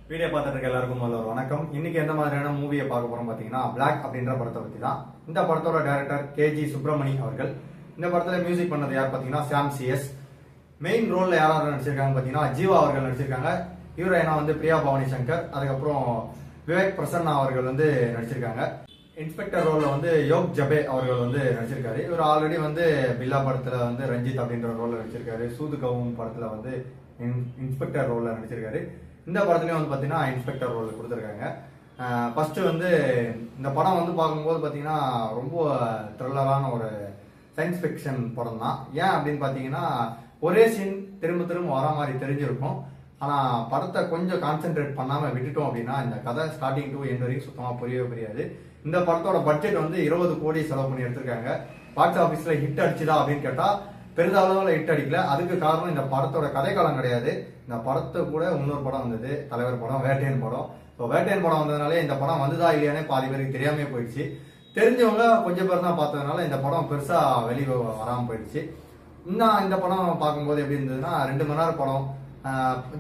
Video பார்த்துட்டு எல்லாருக்கும் முதல்ல ஒரு வணக்கம். இன்னைக்கு எந்த மாதிரியான மூவியை பார்க்க போறோம் பாத்தீங்கன்னா பிளாக் அப்படின்ற படத்தை பத்தி தான். இந்த படத்தோட டைரக்டர் கேஜி சுப்பிரமணி அவர்கள். இந்த படத்துல மியூசிக் பண்ணது யார் பாத்தீங்கன்னா சாம் சிஎஸ். மெயின் ரோல்ல யாராவது நடிச்சிருக்காங்க பாத்தீங்கன்னா ஜீவா அவர்கள் நடிச்சிருக்காங்க. ஹீரோயினா பிரியா பவானி சங்கர், அதுக்கப்புறம் விவேக் பிரசன்னா அவர்கள் நடிச்சிருக்காங்க. இன்ஸ்பெக்டர் ரோல்ல யோக் ஜபே அவர்கள் நடிச்சிருக்காரு. இவர் ஆல்ரெடி பில்லா படத்துல ரஞ்சித் அப்படின்ற ரோல்ல நடிச்சிருக்காரு. சூது கவும் படத்துல இன்ஸ்பெக்டர் ரோல்ல நடிச்சிருக்காரு. இந்த படத்துலயும் பாத்தீங்கன்னா இன்ஸ்பெக்டர் ரோல் கொடுத்துருக்காங்க. ஃபர்ஸ்ட் இந்த படம் பார்க்கும்போது பாத்தீங்கன்னா ரொம்ப த்ரில்லரான ஒரு சயின்ஸ் ஃபிக்ஷன் படம் தான். ஏன் அப்படின்னு பாத்தீங்கன்னா ஒரே சீன் திரும்ப திரும்ப வர மாதிரி தெரிஞ்சிருக்கும். ஆனா படத்தை கொஞ்சம் கான்சென்ட்ரேட் பண்ணாம விட்டுட்டோம் அப்படின்னா இந்த கதை ஸ்டார்டிங் டு எண்ட் வரைக்கும் சுத்தமா புரியவே புரியாது. இந்த படத்தோட பட்ஜெட் 20 கோடி செலவு பண்ணி எடுத்திருக்காங்க. பாக்ஸ் ஆபீஸ்ல ஹிட் அடிச்சுதா அப்படின்னு கேட்டா பெரிதளவுல ஹிட் அடிக்கல. அதுக்கு காரணம் இந்த படத்தோட கதைக்காலம் கிடையாது. இந்த படத்தை கூட இன்னொரு படம் வந்தது, தலைவர் படம், வேட்டையன் படம். வேட்டையன் படம் வந்ததுனாலே இந்த படம் வந்ததா இல்லையானே பாதி பேருக்கு தெரியாமே போயிடுச்சு. தெரிஞ்சவங்க கொஞ்சம் பேர் தான் பார்த்ததுனால இந்த படம் பெருசா வெளியே வராம போயிடுச்சு. இன்னும் இந்த படம் பார்க்கும்போது எப்படி இருந்ததுன்னா 2 மணி நேரம் படம்,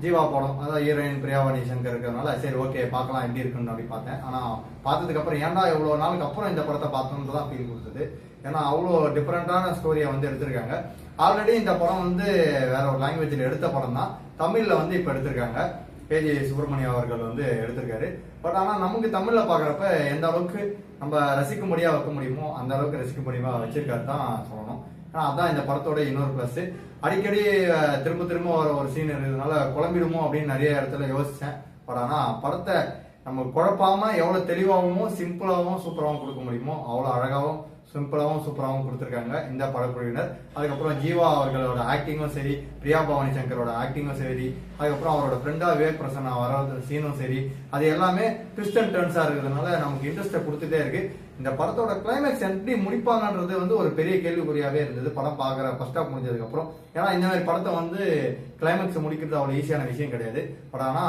ஜீவா படம், அதாவது ஹீரோயின் பிரியா பவானி சங்கர் இருக்கிறதுனால சரி ஓகே பார்க்கலாம் எப்படி இருக்குன்னு அப்படி பார்த்தேன். ஆனா பார்த்ததுக்கு அப்புறம் ஏன்டா எவ்வளவு நாளுக்கு அப்புறம் இந்த படத்தை பார்த்தோம்னு தான் ஃபீல் கொடுத்தது. ஏன்னா அவ்வளோ டிஃப்ரெண்டான ஸ்டோரியை எடுத்திருக்காங்க. ஆல்ரெடி இந்த படம் வேற ஒரு லாங்குவேஜ்ல எடுத்த படம் தான். தமிழ்ல இப்ப எடுத்திருக்காங்க. கேஜி சுப்பிரமணியம் அவர்கள் எடுத்திருக்காரு. பட் ஆனா நமக்கு தமிழ்ல பாக்குறப்ப எந்த அளவுக்கு நம்ம ரசிக்கும்படியா வைக்க முடியுமோ அந்த அளவுக்கு ரசிக்கும்படியா வச்சிருக்காரு தான் சொல்லணும். ஆனா அதான் இந்த படத்தோட இன்னொரு பிளஸ். அடிக்கடி திரும்ப திரும்ப ஒரு சீன் இருக்கிறதுனால குழம்பிடுமோ அப்படின்னு நிறைய இடத்துல யோசிச்சேன். பட் ஆனா படத்தை நம்ம குழப்பாம எவ்வளவு தெளிவாகவும் சிம்பிளாகவும் சூப்பராகவும் கொடுக்க முடியுமோ அவ்வளவு அழகாவும் சிம்பிளாவும் சூப்பராகவும் கொடுத்திருக்காங்க இந்த படக்குழுவினர். அதுக்கப்புறம் ஜீவா அவர்களோட ஆக்டிங்கும் சரி, பிரியா பவானி சங்கரோட ஆக்டிங்கும் சரி, அதுக்கப்புறம் அவரோட ஃப்ரெண்டா விவேக் பிரசன்னா வர சீனும் சரி, அது எல்லாமே ட்விஸ்ட் அண்ட் டர்ன்ஸா இருக்கிறதுனால நமக்கு இன்ட்ரெஸ்ட்டை கொடுத்துட்டே இருக்கு. இந்த படத்தோட கிளைமேக்ஸ் எப்படி முடிப்பாங்கன்றது ஒரு பெரிய கேள்விக்குறியாவே இருந்தது படம் பாக்குற ஃபர்ஸ்ட் ஹாஃப் முடிஞ்சதுக்கு அப்புறம். ஏன்னா இந்த மாதிரி படத்தை கிளைமேக்ஸ் முடிக்கிறது அவ்வளவு ஈஸியான விஷயம் கிடையாது. பட் ஆனா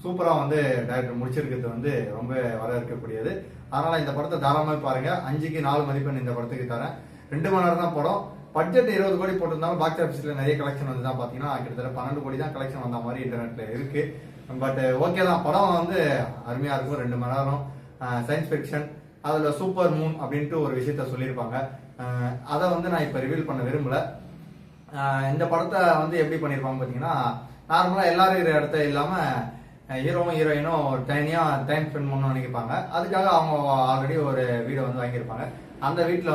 சூப்பரா டைரக்டர் முடிச்சிருக்கிறது ரொம்ப வரவேற்கக்கூடியது. அதனால இந்த படத்தை தாராளமாக பாருங்க. 5க்கு 4 மதிப்பெண் இந்த படத்துக்கு தரேன். 2 மணி நேரம் தான் படம். பட்ஜெட் 20 கோடி போட்டிருந்தாலும் பாக்ஸ் ஆபீஸ்ல நிறைய கலெக்ஷன் தான் பாத்தீங்கன்னா கிட்டத்தட்ட 12 கோடி தான் கலெக்ஷன் வந்த மாதிரி இன்டர்நெட்ல இருக்கு. பட் ஓகே தான், படம் அருமையா இருக்கும். 2 மணி நேரம் சயின்ஸ் ஃபிக்ஷன், அதுல சூப்பர் மூன் அப்படின்ட்டு ஒரு விஷயத்த சொல்லியிருப்பாங்க. அதை நான் இப்ப ரிவீல் பண்ண விரும்பல. இந்த படத்தை எப்படி பண்ணிருப்பாங்க பாத்தீங்கன்னா நார்மலா எல்லாரும் இருக்கிற இடத்த இல்லாம ஹீரோவும் ஹீரோயினும் தனியா டைம் ஸ்பெண்ட் பண்ணணும்னு நினைப்பாங்க. அதுக்காக அவங்க ஆல்ரெடி ஒரு வீடை வாங்கியிருப்பாங்க. அந்த வீட்டுல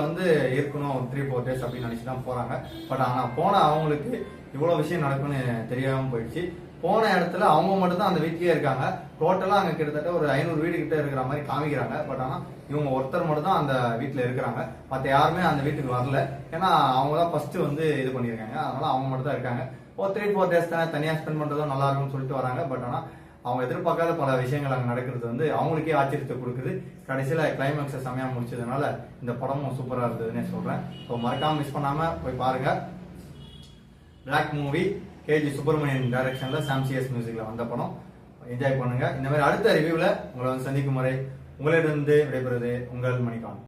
இருக்கணும் 3-4 டேஸ் அப்படின்னு நினைச்சுதான் போறாங்க. பட் ஆனா போன அவங்களுக்கு இவ்வளவு விஷயம் நடக்கும்னு தெரியாம போயிடுச்சு. போன இடத்துல அவங்க மட்டும் தான் அந்த வீட்லயே இருக்காங்க. டோட்டலா அங்க கிட்டத்தட்ட ஒரு 500 வீடு கிட்ட இருக்கிற மாதிரி காமிக்கிறாங்க. பட் ஆனா இவங்க ஒருத்தர் மட்டும் தான் அந்த வீட்டுல இருக்கிறாங்க. மத்த யாருமே அந்த வீட்டுக்கு வரல. ஏன்னா அவங்க தான் ஃபர்ஸ்ட் இது பண்ணிருக்காங்க. அதனால அவங்க மட்டும் தான் இருக்காங்க. 3-4 டேஸ் தானே தனியா ஸ்பெண்ட் பண்றதும் நல்லா இருக்கும்னு சொல்லிட்டு வராங்க. பட் ஆனா அவங்க எதிர்பார்க்காத பல விஷயங்கள் அங்க நடக்கிறது அவங்களுக்கே ஆச்சரியத்தை கொடுக்குது. கடைசியில கிளைமேக்ஸை செமையா முடிச்சதுனால இந்த படமும் சூப்பரா இருந்ததுன்னு சொல்றேன். ஸோ மறக்காம மிஸ் பண்ணாம போய் பாருங்க. பிளாக் மூவி, கேஜி சுப்பிரமணியன் டைரக்ஷன்ல சாம் சிஎஸ் மியூசிக்ல வந்த படம். என்ஜாய் பண்ணுங்க. இந்த மாதிரி அடுத்த ரிவ்யூல உங்களை சந்திக்கும் வரை உங்களிடம் விடைபெறுவது உங்கள் மணிகான்.